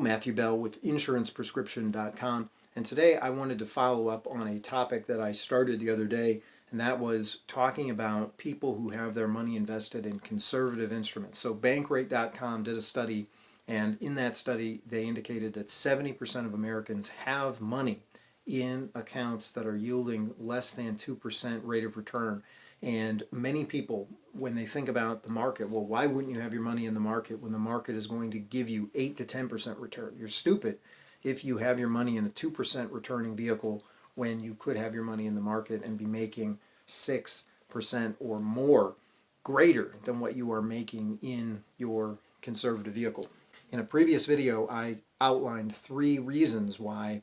Matthew Bell with insuranceprescription.com, and today I wanted to follow up on a topic that I started the other day, and that was talking about people who have their money invested in conservative instruments. So Bankrate.com did a study, and in that study they indicated that 70% of Americans have money in accounts that are yielding less than 2% rate of return. And many people, when they think about the market, well, why wouldn't you have your money in the market when the market is going to give you 8 to 10% return? You're stupid if you have your money in a 2% returning vehicle when you could have your money in the market and be making 6% or more, greater than what you are making in your conservative vehicle. In a previous video, I outlined 3 reasons why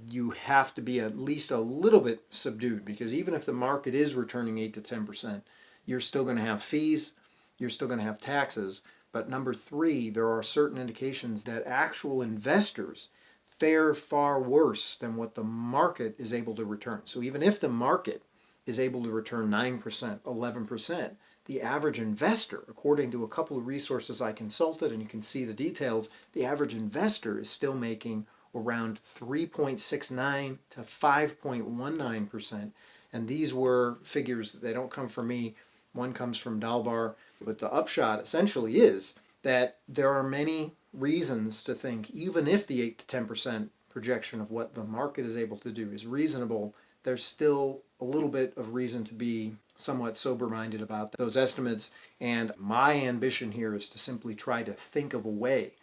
you have to be at least a little bit subdued, because even if the market is returning 8 to 10%, you're still going to have fees, you're still going to have taxes. But number 3, there are certain indications that actual investors fare far worse than what the market is able to return. So even if the market is able to return 9%, 11%, the average investor, according to a couple of resources I consulted, and you can see the details, the average investor is still making around 3.69 to 5.19%. And these were figures, they don't come from me. One comes from Dalbar. But the upshot essentially is that there are many reasons to think, even if the 8 to 10% projection of what the market is able to do is reasonable, there's still a little bit of reason to be somewhat sober-minded about those estimates. And my ambition here is to simply try to think of a way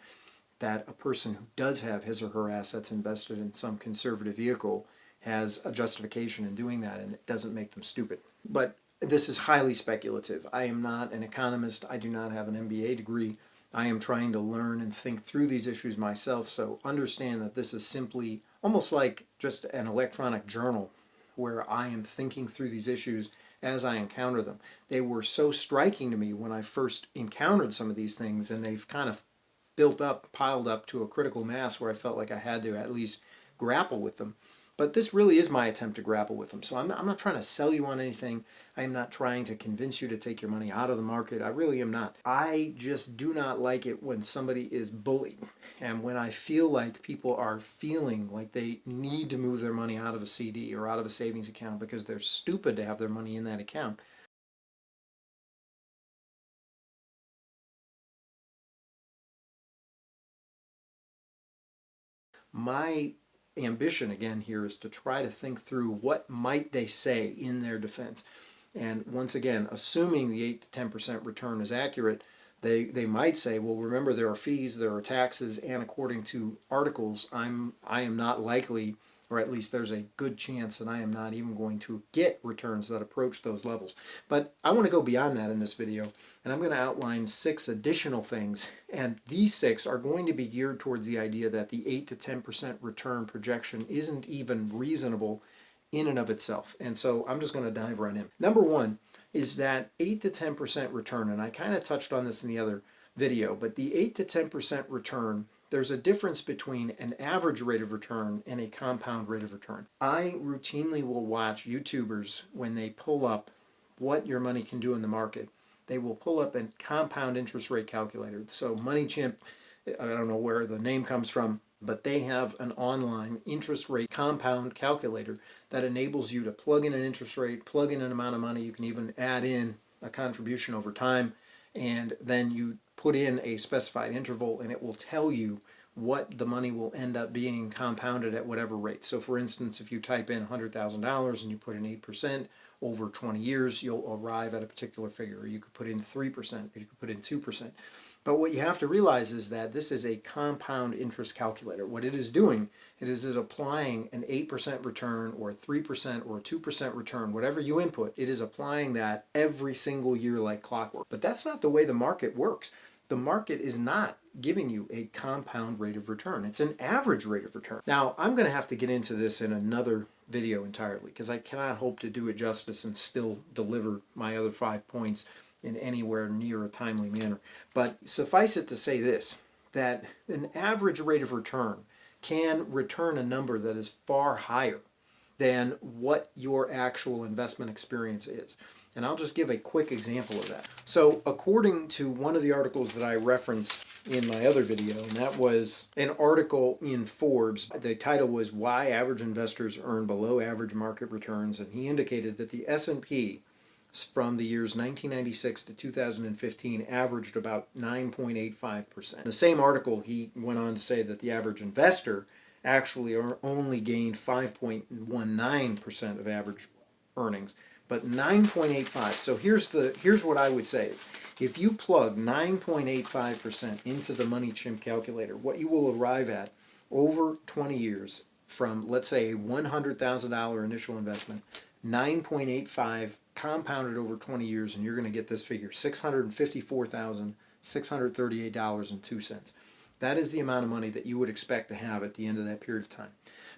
that a person who does have his or her assets invested in some conservative vehicle has a justification in doing that, and it doesn't make them stupid. But this is highly speculative. I am not an economist. I do not have an MBA degree. I am trying to learn and think through these issues myself, so understand that this is simply almost like just an electronic journal where I am thinking through these issues as I encounter them. They were so striking to me when I first encountered some of these things, and they've kind of built up, piled up to a critical mass where I felt like I had to at least grapple with them. But this really is my attempt to grapple with them. So I'm not trying to sell you on anything. I am not trying to convince you to take your money out of the market. I really am not. I just do not like it when somebody is bullied, and when I feel like people are feeling like they need to move their money out of a CD or out of a savings account because they're stupid to have their money in that account. My ambition again here is to try to think through what might they say in their defense. And once again, assuming the 8 to 10% return is accurate, they might say, well, remember, there are fees, there are taxes, and according to articles, I am not likely, or at least there's a good chance that I am not even going to get returns that approach those levels. But I want to go beyond that in this video, and I'm going to outline 6 additional things, and these 6 are going to be geared towards the idea that the 8 to 10% return projection isn't even reasonable in and of itself. And so I'm just going to dive right in. Number 1 is that 8 to 10% return, and I kind of touched on this in the other video, but the 8 to 10% return, there's a difference between an average rate of return and a compound rate of return. I routinely will watch YouTubers when they pull up what your money can do in the market. They will pull up a compound interest rate calculator. So MoneyChimp, I don't know where the name comes from, but they have an online interest rate compound calculator that enables you to plug in an interest rate, plug in an amount of money. You can even add in a contribution over time, and then you put in a specified interval, and it will tell you what the money will end up being compounded at whatever rate. So for instance, if you type in $100,000 and you put in 8%, over 20 years, you'll arrive at a particular figure. Or you could put in 3%, or you could put in 2%. But what you have to realize is that this is a compound interest calculator. What it is doing, it is applying an 8% return or a 3% or a 2% return, whatever you input, it is applying that every single year like clockwork. But that's not the way the market works. The market is not giving you a compound rate of return. It's an average rate of return. Now, I'm going to have to get into this in another video entirely, because I cannot hope to do it justice and still deliver my other 5 points in anywhere near a timely manner. But suffice it to say this, that an average rate of return can return a number that is far higher than what your actual investment experience is. And I'll just give a quick example of that. So according to one of the articles that I referenced in my other video, and that was an article in Forbes, the title was Why Average Investors Earn Below Average Market Returns, and he indicated that the S&P from the years 1996 to 2015 averaged about 9.85%. In the same article, he went on to say that the average investor actually only gained 5.19% of average earnings, but 9.85. So here's what I would say. If you plug 9.85% into the Money Chimp calculator, what you will arrive at over 20 years from, let's say, a $100,000 initial investment, 9.85 compounded over 20 years, and you're going to get this figure, $654,638.02. That is the amount of money that you would expect to have at the end of that period of time.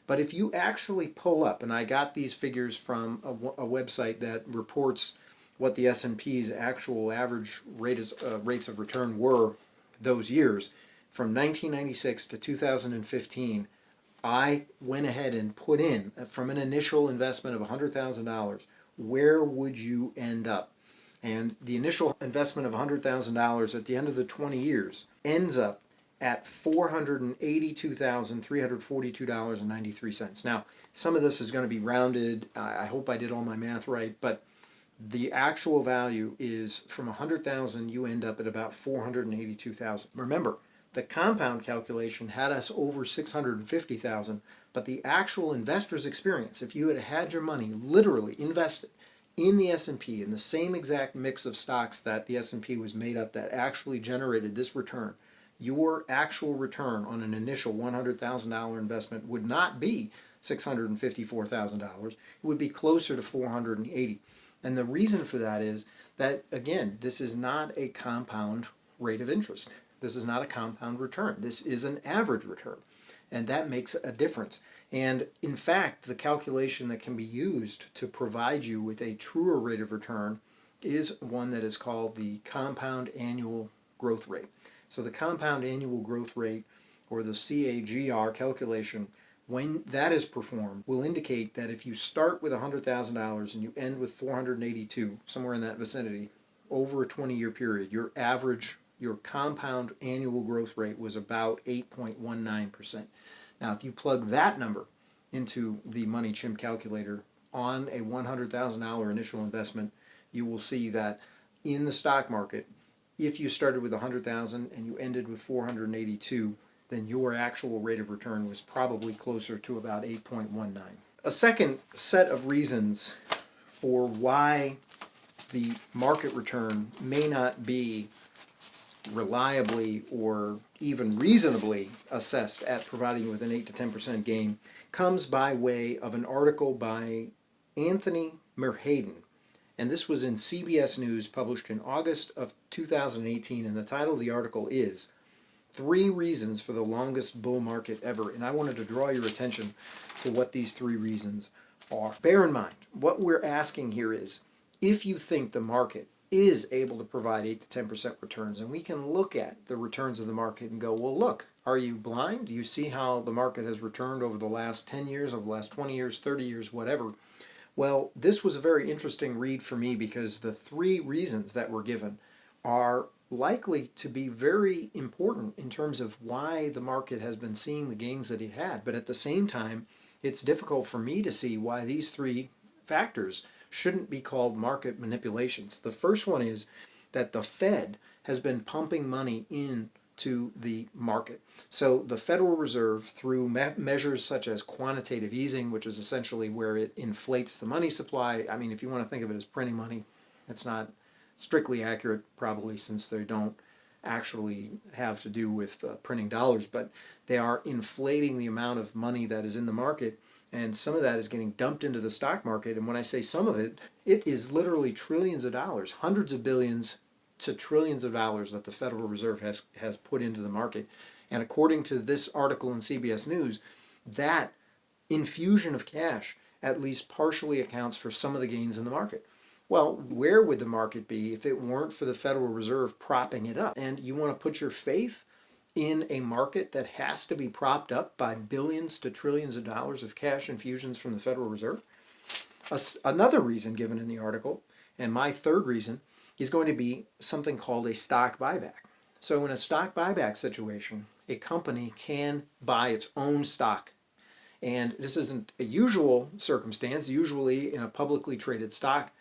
But if you actually pull up, and I got these figures from a website that reports what the S&P's actual average rates of return were those years, from 1996 to 2015, I went ahead and put in, from an initial investment of $100,000, where would you end up? And the initial investment of $100,000 at the end of the 20 years ends up at $482,342.93. Now, some of this is going to be rounded. I hope I did all my math right, but the actual value is from $100,000, you end up at about $482,000. Remember, the compound calculation had us over $650,000, but the actual investor's experience, if you had had your money literally invested in the S&P, in the same exact mix of stocks that the S&P was made up that actually generated this return, your actual return on an initial $100,000 investment would not be $654,000. It would be closer to $480,000. And the reason for that is that, again, this is not a compound rate of interest. This is not a compound return. This is an average return. And that makes a difference. And in fact, the calculation that can be used to provide you with a truer rate of return is one that is called the compound annual growth rate. So the compound annual growth rate, or the CAGR calculation, when that is performed, will indicate that if you start with $100,000 and you end with $482,000, somewhere in that vicinity, over a 20-year period, your compound annual growth rate was about 8.19%. Now, if you plug that number into the Money Chimp calculator on a $100,000 initial investment, you will see that in the stock market, if you started with $100,000 and you ended with $482,000, then your actual rate of return was probably closer to about 8.19. A second set of reasons for why the market return may not be reliably or even reasonably assessed at providing you with an 8 to 10% gain comes by way of an article by Anthony Merhayden. And this was in CBS News, published in August of 2018, and the title of the article is 3 Reasons for the Longest Bull Market Ever. And I wanted to draw your attention to what these 3 reasons are. Bear in mind, what we're asking here is, if you think the market is able to provide 8 to 10% returns, and we can look at the returns of the market and go, well, look, are you blind? Do you see how the market has returned over the last 10 years, over the last 20 years, 30 years, whatever? Well, this was a very interesting read for me because the 3 reasons that were given are likely to be very important in terms of why the market has been seeing the gains that it had. But at the same time, it's difficult for me to see why these 3 factors shouldn't be called market manipulations. The first one is that the Fed has been pumping money into the market. So the Federal Reserve, through measures such as quantitative easing, which is essentially where it inflates the money supply. I mean, if you want to think of it as printing money, it's not strictly accurate probably, since they don't actually have to do with printing dollars, but they are inflating the amount of money that is in the market, and some of that is getting dumped into the stock market. And when I say some of it, it is literally trillions of dollars, hundreds of billions to trillions of dollars that the Federal Reserve has put into the market. And according to this article in CBS News, that infusion of cash at least partially accounts for some of the gains in the market. Well, where would the market be if it weren't for the Federal Reserve propping it up? And you want to put your faith in a market that has to be propped up by billions to trillions of dollars of cash infusions from the Federal Reserve. Another reason given in the article, and my third reason, is going to be something called a stock buyback. So in a stock buyback situation, a company can buy its own stock. And this isn't a usual circumstance. Usually in a publicly traded stock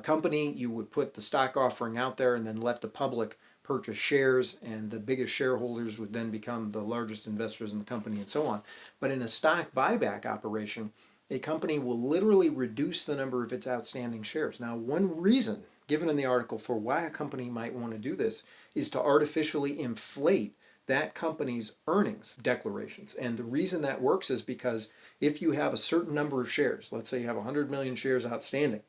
company, you would put the stock offering out there and then let the public purchase shares, and the biggest shareholders would then become the largest investors in the company and so on. But in a stock buyback operation, a company will literally reduce the number of its outstanding shares. Now, one reason given in the article for why a company might want to do this is to artificially inflate that company's earnings declarations. And the reason that works is because if you have a certain number of shares, let's say you have 100 million shares outstanding,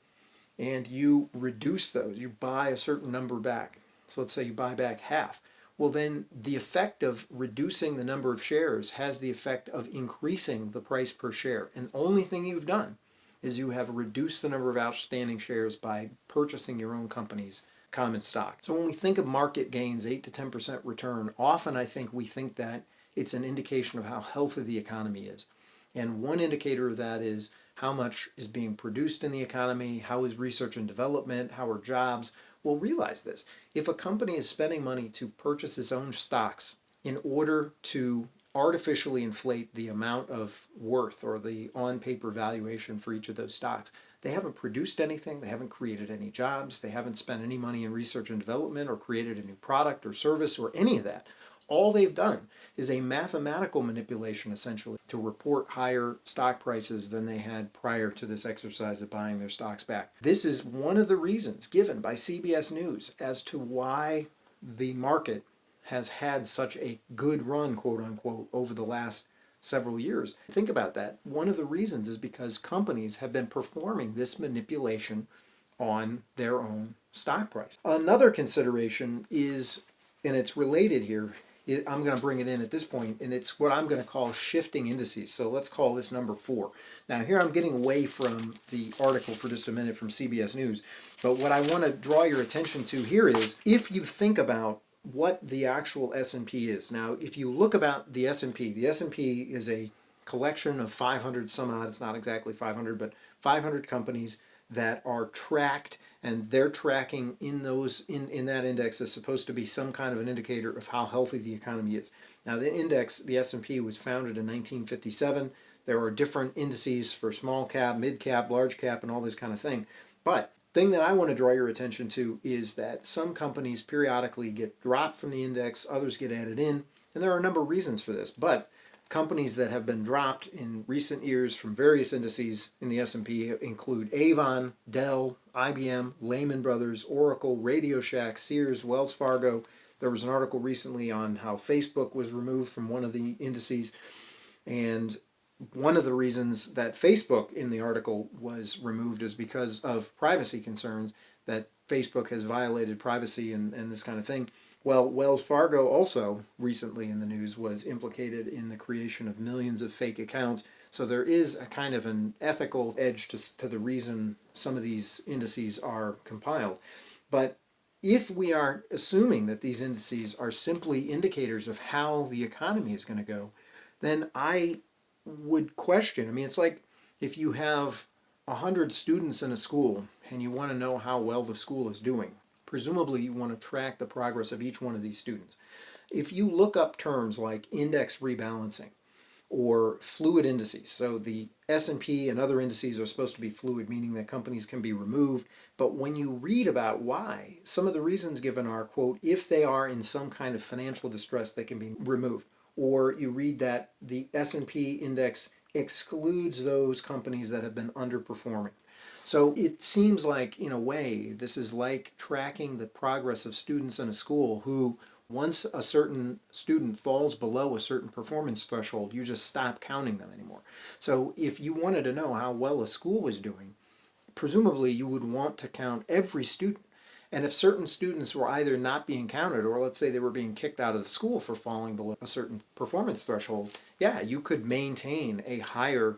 and you reduce those, you buy a certain number back. So let's say you buy back half. Well, then the effect of reducing the number of shares has the effect of increasing the price per share. And the only thing you've done is you have reduced the number of outstanding shares by purchasing your own company's common stock. So when we think of market gains, 8 to 10% return, often I think we think that it's an indication of how healthy the economy is. And one indicator of that is how much is being produced in the economy, how is research and development, how are jobs. Well, realize this. If a company is spending money to purchase its own stocks in order to artificially inflate the amount of worth or the on-paper valuation for each of those stocks, they haven't produced anything, they haven't created any jobs, they haven't spent any money in research and development or created a new product or service or any of that. All they've done is a mathematical manipulation, essentially, to report higher stock prices than they had prior to this exercise of buying their stocks back. This is one of the reasons given by CBS News as to why the market has had such a good run, quote unquote, over the last several years. Think about that. One of the reasons is because companies have been performing this manipulation on their own stock price. Another consideration is, and it's related here, I'm going to bring it in at this point, and it's what I'm going to call shifting indices. So let's call this number 4. Now here I'm getting away from the article for just a minute from CBS News, but what I want to draw your attention to here is if you think about what the actual S&P is. Now, if you look about the S&P is a collection of 500 some odd, it's not exactly 500, but 500 companies that are tracked, and their tracking in those in that index is supposed to be some kind of an indicator of how healthy the economy is. Now, the index, the S&P, was founded in 1957. There are different indices for small cap, mid cap, large cap, and all this kind of thing. But thing that I want to draw your attention to is that some companies periodically get dropped from the index, others get added in, and there are a number of reasons for this. But companies that have been dropped in recent years from various indices in the S&P include Avon, Dell, IBM, Lehman Brothers, Oracle, Radio Shack, Sears, Wells Fargo. There was an article recently on how Facebook was removed from one of the indices, and one of the reasons that Facebook in the article was removed is because of privacy concerns, that Facebook has violated privacy and this kind of thing. Well, Wells Fargo also recently in the news was implicated in the creation of millions of fake accounts. So there is a kind of an ethical edge to the reason some of these indices are compiled. But if we are assuming that these indices are simply indicators of how the economy is going to go, then I would question. I mean, it's like if you have 100 students in a school and you want to know how well the school is doing. Presumably you want to track the progress of each one of these students. If you look up terms like index rebalancing or fluid indices, so the S&P and other indices are supposed to be fluid, meaning that companies can be removed, but when you read about why, some of the reasons given are, quote, if they are in some kind of financial distress, they can be removed. Or you read that the S&P index excludes those companies that have been underperforming. So it seems like, in a way, this is like tracking the progress of students in a school who, once a certain student falls below a certain performance threshold, you just stop counting them anymore. So if you wanted to know how well a school was doing, presumably you would want to count every student. And if certain students were either not being counted, or let's say they were being kicked out of the school for falling below a certain performance threshold, yeah, you could maintain a higher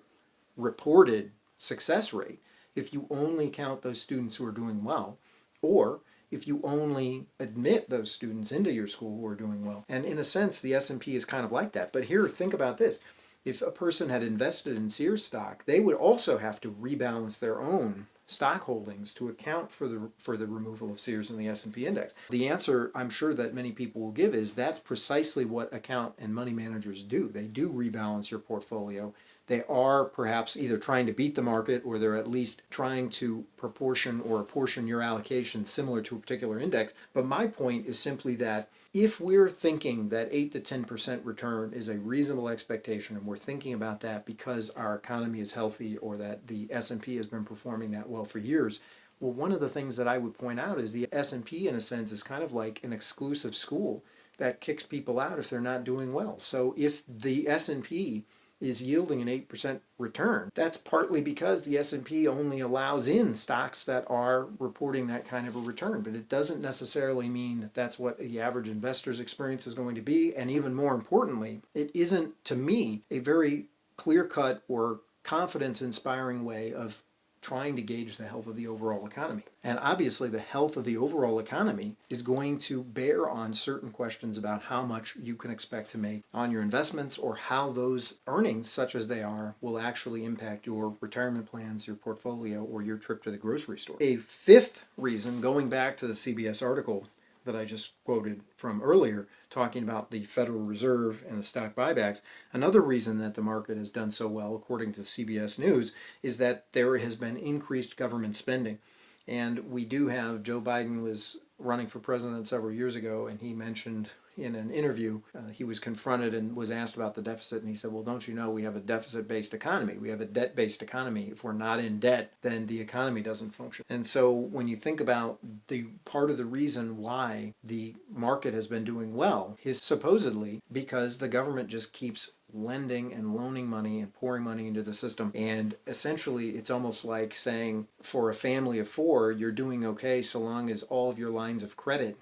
reported success rate if you only count those students who are doing well, or if you only admit those students into your school who are doing well. And in a sense, the S&P is kind of like that. But here, think about this. If a person had invested in Sears stock, they would also have to rebalance their own stock holdings to account for the removal of Sears in the S&P index. The answer I'm sure that many people will give is that's precisely what account and money managers do. They do rebalance your portfolio. They are perhaps either trying to beat the market, or they're at least trying to proportion or apportion your allocation similar to a particular index. But my point is simply that if we're thinking that 8 to 10% return is a reasonable expectation, and we're thinking about that because our economy is healthy or that the S&P has been performing that well for years, well, one of the things that I would point out is the S&P, in a sense, is kind of like an exclusive school that kicks people out if they're not doing well. So if the S&P is yielding an 8% return, that's partly because the S&P only allows in stocks that are reporting that kind of a return. But it doesn't necessarily mean that that's what the average investor's experience is going to be. And even more importantly, it isn't, to me, a very clear-cut or confidence-inspiring way of trying to gauge the health of the overall economy. And obviously the health of the overall economy is going to bear on certain questions about how much you can expect to make on your investments, or how those earnings, such as they are, will actually impact your retirement plans, your portfolio, or your trip to the grocery store. A fifth reason, going back to the CBS article that I just quoted from earlier, talking about the Federal Reserve and the stock buybacks, another reason that the market has done so well, according to CBS News, is that there has been increased government spending. And we do have, Joe Biden was running for president several years ago, and he mentioned in an interview, he was confronted and was asked about the deficit, and he said, well, don't you know we have a deficit-based economy? We have a debt-based economy. If we're not in debt, then the economy doesn't function. And so when you think about the part of the reason why the market has been doing well is supposedly because the government just keeps lending and loaning money and pouring money into the system. And essentially, it's almost like saying, for a family of four, you're doing okay so long as all of your lines of credit,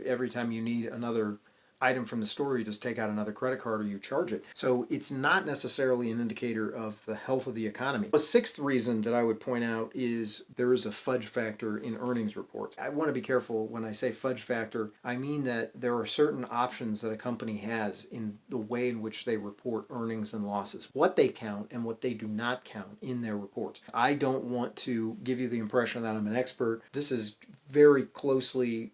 every time you need another item from the store, you just take out another credit card or you charge it. So it's not necessarily an indicator of the health of the economy. A sixth reason that I would point out is there is a fudge factor in earnings reports. I want to be careful when I say fudge factor. I mean that there are certain options that a company has in the way in which they report earnings and losses, what they count and what they do not count in their reports. I don't want to give you the impression that I'm an expert. This is very closely,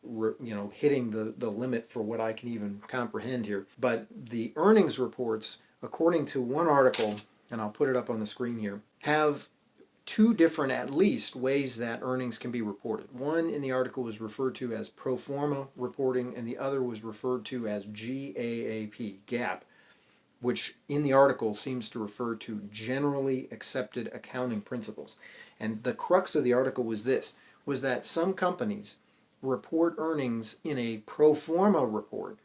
hitting the limit for what I can even comprehend here. But the earnings reports, according to one article, and I'll put it up on the screen here, have two different, at least, ways that earnings can be reported. One in the article was referred to as pro forma reporting, and the other was referred to as GAAP, which in the article seems to refer to generally accepted accounting principles. And the crux of the article was that some companies report earnings in a pro forma report,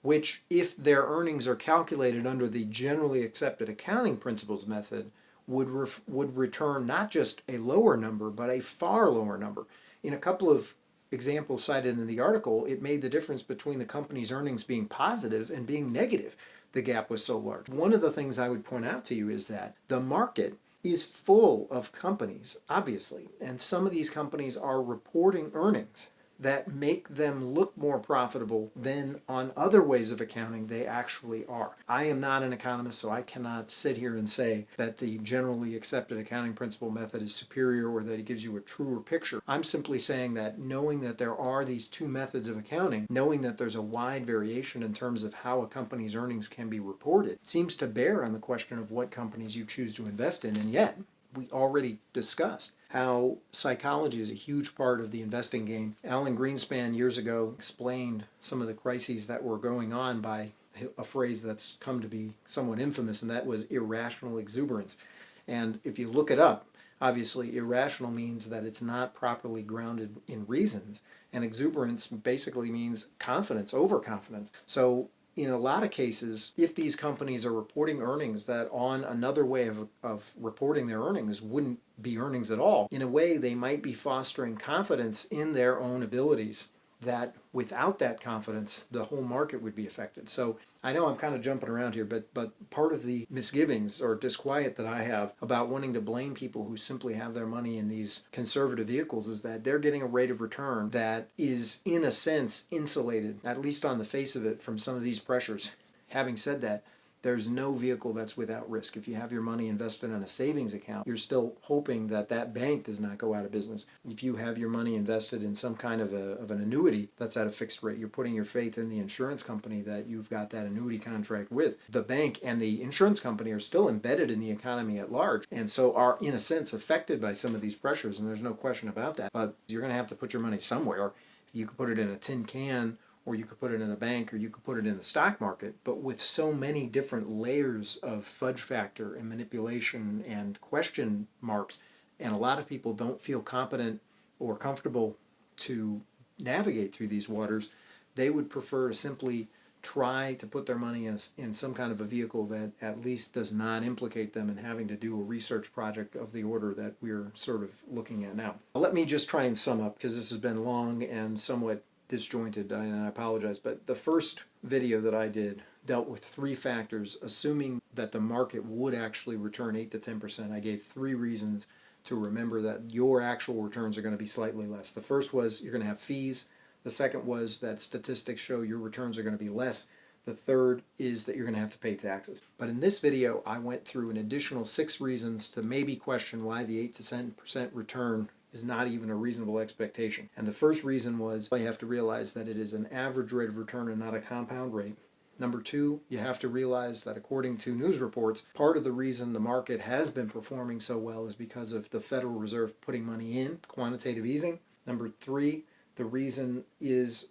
which, if their earnings are calculated under the generally accepted accounting principles method, would return not just a lower number, but a far lower number. In a couple of examples cited in the article, it made the difference between the company's earnings being positive and being negative. The gap was so large. One of the things I would point out to you is that the market is full of companies, obviously, and some of these companies are reporting earnings that make them look more profitable than on other ways of accounting they actually are. I am not an economist, so I cannot sit here and say that the generally accepted accounting principle method is superior or that it gives you a truer picture. I'm simply saying that knowing that there are these two methods of accounting, knowing that there's a wide variation in terms of how a company's earnings can be reported, seems to bear on the question of what companies you choose to invest in. And yet, we already discussed how psychology is a huge part of the investing game. Alan Greenspan years ago explained some of the crises that were going on by a phrase that's come to be somewhat infamous, and that was irrational exuberance. And if you look it up, obviously irrational means that it's not properly grounded in reasons, and exuberance basically means confidence, overconfidence. So in a lot of cases, if these companies are reporting earnings that on another way of reporting their earnings wouldn't be earnings at all, in a way they might be fostering confidence in their own abilities that without that confidence, the whole market would be affected. So I know I'm kind of jumping around here, but part of the misgivings or disquiet that I have about wanting to blame people who simply have their money in these conservative vehicles is that they're getting a rate of return that is, in a sense, insulated, at least on the face of it, from some of these pressures. Having said that, there's no vehicle that's without risk. If you have your money invested in a savings account, you're still hoping that that bank does not go out of business. If you have your money invested in some kind of an annuity that's at a fixed rate, you're putting your faith in the insurance company that you've got that annuity contract with. The bank and the insurance company are still embedded in the economy at large, and so are, in a sense, affected by some of these pressures, and there's no question about that. But you're going to have to put your money somewhere. You could put it in a tin can, or you could put it in a bank, or you could put it in the stock market. But with so many different layers of fudge factor and manipulation and question marks, and a lot of people don't feel competent or comfortable to navigate through these waters, they would prefer to simply try to put their money in some kind of a vehicle that at least does not implicate them in having to do a research project of the order that we're sort of looking at now. Let me just try and sum up, because this has been long and somewhat disjointed, and I apologize, but the first video that I did dealt with 3 factors, assuming that the market would actually return 8 to 10%. I gave 3 reasons to remember that your actual returns are going to be slightly less. The first was you're going to have fees. The second was that statistics show your returns are going to be less. The third is that you're going to have to pay taxes. But in this video, I went through an additional 6 reasons to maybe question why the 8 to 10% return is not even a reasonable expectation. And the first reason was you have to realize that it is an average rate of return and not a compound rate. Number 2, you have to realize that according to news reports, part of the reason the market has been performing so well is because of the Federal Reserve putting money in, quantitative easing. Number 3, the reason is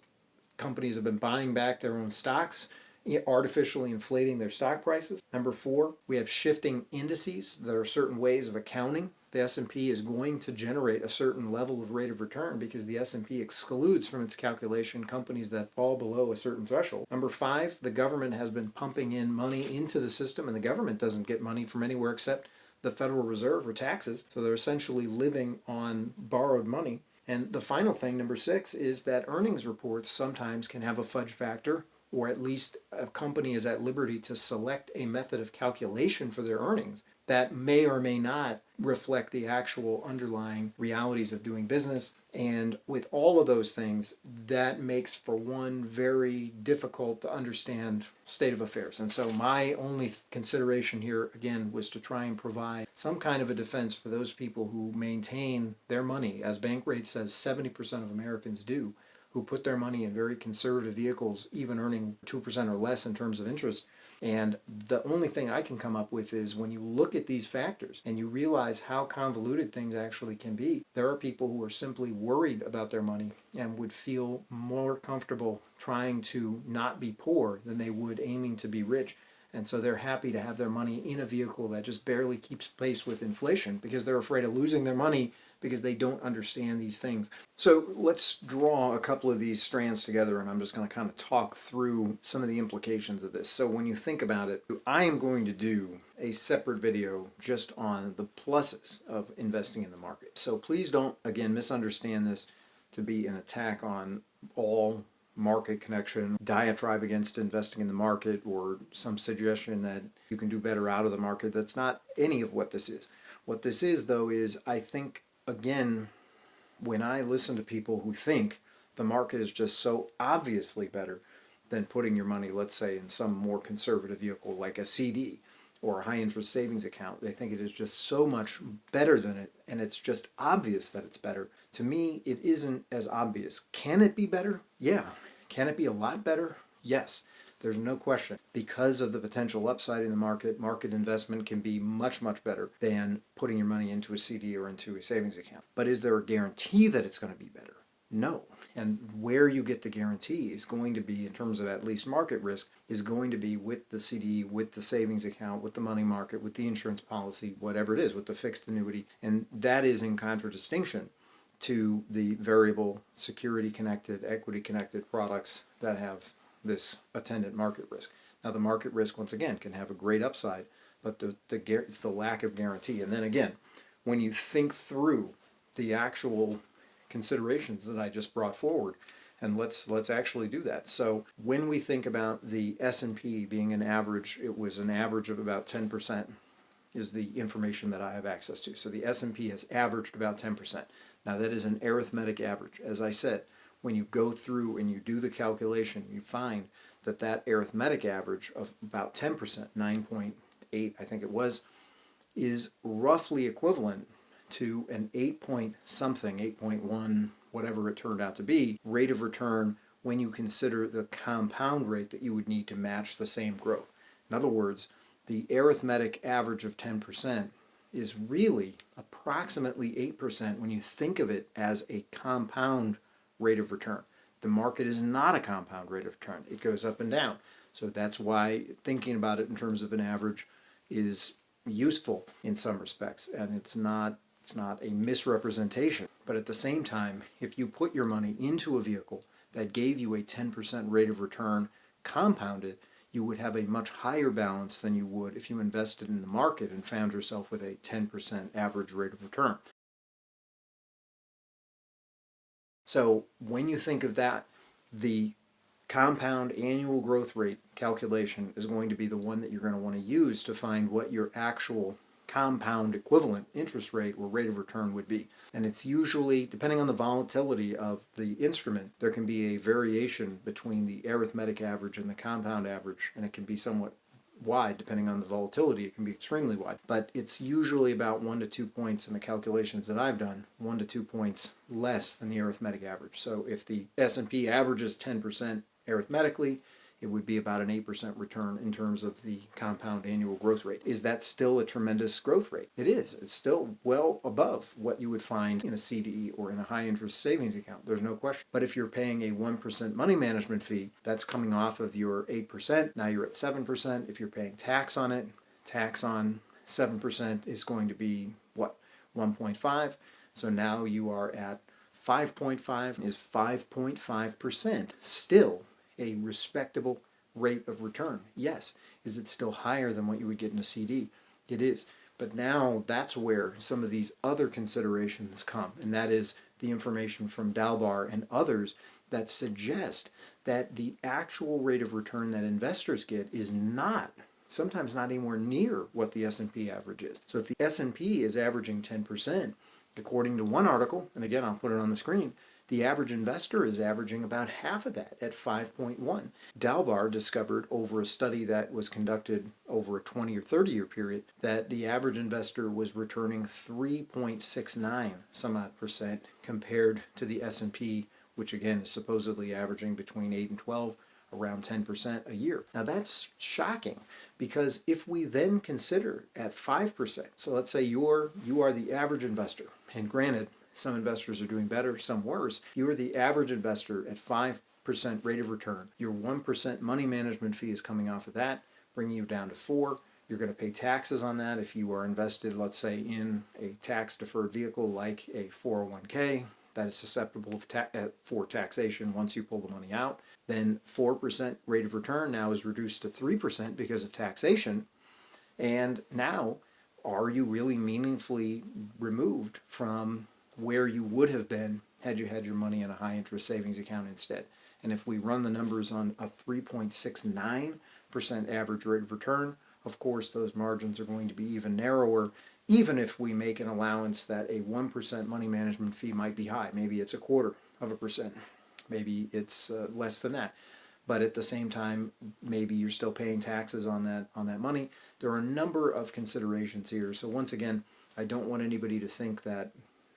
companies have been buying back their own stocks, artificially inflating their stock prices. Number 4, we have shifting indices. There are certain ways of accounting. The S&P is going to generate a certain level of rate of return because the S&P excludes from its calculation companies that fall below a certain threshold. Number 5, the government has been pumping in money into the system, and the government doesn't get money from anywhere except the Federal Reserve or taxes, so they're essentially living on borrowed money. And the final thing, number 6, is that earnings reports sometimes can have a fudge factor, or at least a company is at liberty to select a method of calculation for their earnings that may or may not reflect the actual underlying realities of doing business. And with all of those things, that makes for one very difficult to understand state of affairs. And so my only consideration here, again, was to try and provide some kind of a defense for those people who maintain their money, as Bankrate says 70% of Americans do, who put their money in very conservative vehicles, even earning 2% or less in terms of interest. And the only thing I can come up with is when you look at these factors and you realize how convoluted things actually can be, there are people who are simply worried about their money and would feel more comfortable trying to not be poor than they would aiming to be rich. And so they're happy to have their money in a vehicle that just barely keeps pace with inflation because they're afraid of losing their money because they don't understand these things. So let's draw a couple of these strands together, and I'm just going to kind of talk through some of the implications of this. So when you think about it, I am going to do a separate video just on the pluses of investing in the market. So please don't, again, misunderstand this to be an attack on all market connection, diatribe against investing in the market, or some suggestion that you can do better out of the market. That's not any of what this is. What this is, though, is I think, again, when I listen to people who think the market is just so obviously better than putting your money, let's say, in some more conservative vehicle like a CD or a high-interest savings account, they think it is just so much better than it, and it's just obvious that it's better. To me, it isn't as obvious. Can it be better? Yeah. Can it be a lot better? Yes. There's no question. Because of the potential upside in the market, market investment can be much, much better than putting your money into a CD or into a savings account. But is there a guarantee that it's going to be better? No. And where you get the guarantee is going to be, in terms of at least market risk, is going to be with the CD, with the savings account, with the money market, with the insurance policy, whatever it is, with the fixed annuity. And that is in contradistinction to the variable security connected, equity connected products that have this attendant market risk. Now the market risk, once again, can have a great upside, but it's the lack of guarantee. And then again, when you think through the actual considerations that I just brought forward, And let's actually do that. So when we think about the S&P being an average, it was an average of about 10% is the information that I have access to. So the S&P has averaged about 10%. Now that is an arithmetic average. As I said, when you go through and you do the calculation, you find that that arithmetic average of about 10%, 9.8 I think it was, is roughly equivalent to an 8 point something, 8.1, whatever it turned out to be, rate of return when you consider the compound rate that you would need to match the same growth. In other words, the arithmetic average of 10% is really approximately 8% when you think of it as a compound rate of return. The market is not a compound rate of return. It goes up and down. So that's why thinking about it in terms of an average is useful in some respects, and it's not a misrepresentation. But at the same time, if you put your money into a vehicle that gave you a 10% rate of return compounded, you would have a much higher balance than you would if you invested in the market and found yourself with a 10% average rate of return. So when you think of that, the compound annual growth rate calculation is going to be the one that you're going to want to use to find what your actual compound equivalent interest rate or rate of return would be. And it's usually, depending on the volatility of the instrument, there can be a variation between the arithmetic average and the compound average, and it can be somewhat wide depending on the volatility. It can be extremely wide, but it's usually about 1 to 2 points in the calculations that I've done, 1 to 2 points less than the arithmetic average. So if the S&P averages 10% arithmetically, it would be about an 8% return in terms of the compound annual growth rate. Is that still a tremendous growth rate? It is. It's still well above what you would find in a CD or in a high interest savings account. There's no question. But if you're paying a 1% money management fee, that's coming off of your 8%. Now you're at 7%. If you're paying tax on it, tax on 7% is going to be what? 1.5. So now you are at 5.5 is 5.5%. Still a respectable rate of return. Yes. Is it still higher than what you would get in a CD? It is. But now that's where some of these other considerations come, and that is the information from Dalbar and others that suggest that the actual rate of return that investors get is not, sometimes not anywhere near what the S&P average is. So if the S&P is averaging 10%, according to one article, and again I'll put it on the screen, the average investor is averaging about half of that at 5.1. Dalbar discovered over a study that was conducted over a 20 or 30 year period that the average investor was returning 3.69 some odd percent compared to the S&P, which again is supposedly averaging between 8 and 12, around 10% a year. Now that's shocking, because if we then consider at 5%, so let's say you are the average investor, and granted, some investors are doing better, some worse. You are the average investor at 5% rate of return. Your 1% money management fee is coming off of that, bringing you down to 4. You're going to pay taxes on that if you are invested, let's say, in a tax-deferred vehicle like a 401k that is susceptible for taxation once you pull the money out. Then 4% rate of return now is reduced to 3% because of taxation. And now, are you really meaningfully removed from where you would have been had you had your money in a high interest savings account instead? And if we run the numbers on a 3.69% average rate of return, of course those margins are going to be even narrower, even if we make an allowance that a 1% money management fee might be high. Maybe it's 0.25%, maybe it's less than that. But at the same time, maybe you're still paying taxes on that money. There are a number of considerations here. So once again, I don't want anybody to think that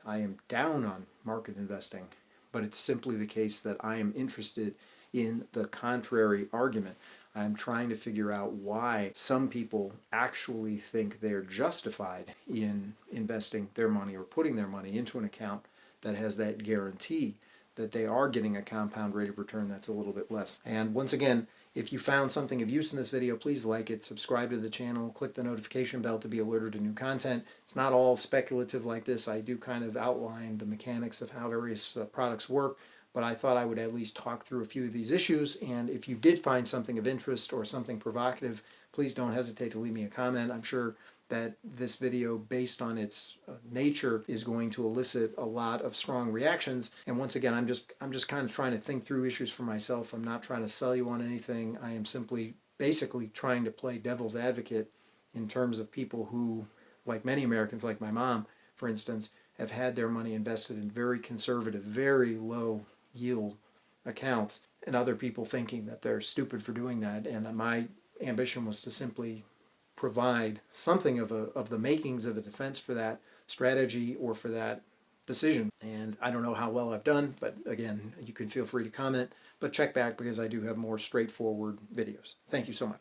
I am down on market investing, but it's simply the case that I am interested in the contrary argument. I'm trying to figure out why some people actually think they're justified in investing their money or putting their money into an account that has that guarantee that they are getting a compound rate of return that's a little bit less. And once again, if you found something of use in this video, please like it, subscribe to the channel, click the notification bell to be alerted to new content. It's not all speculative like this. I do kind of outline the mechanics of how various products work, but I thought I would at least talk through a few of these issues. And if you did find something of interest or something provocative, please don't hesitate to leave me a comment. I'm sure that this video, based on its nature, is going to elicit a lot of strong reactions. And once again, I'm just kind of trying to think through issues for myself. I'm not trying to sell you on anything. I am simply basically trying to play devil's advocate in terms of people who, like many Americans, like my mom, for instance, have had their money invested in very conservative, very low yield accounts, and other people thinking that they're stupid for doing that. And my ambition was to simply provide something of the makings of a defense for that strategy or for that decision. And I don't know how well I've done, but again, you can feel free to comment, but check back because I do have more straightforward videos. Thank you so much.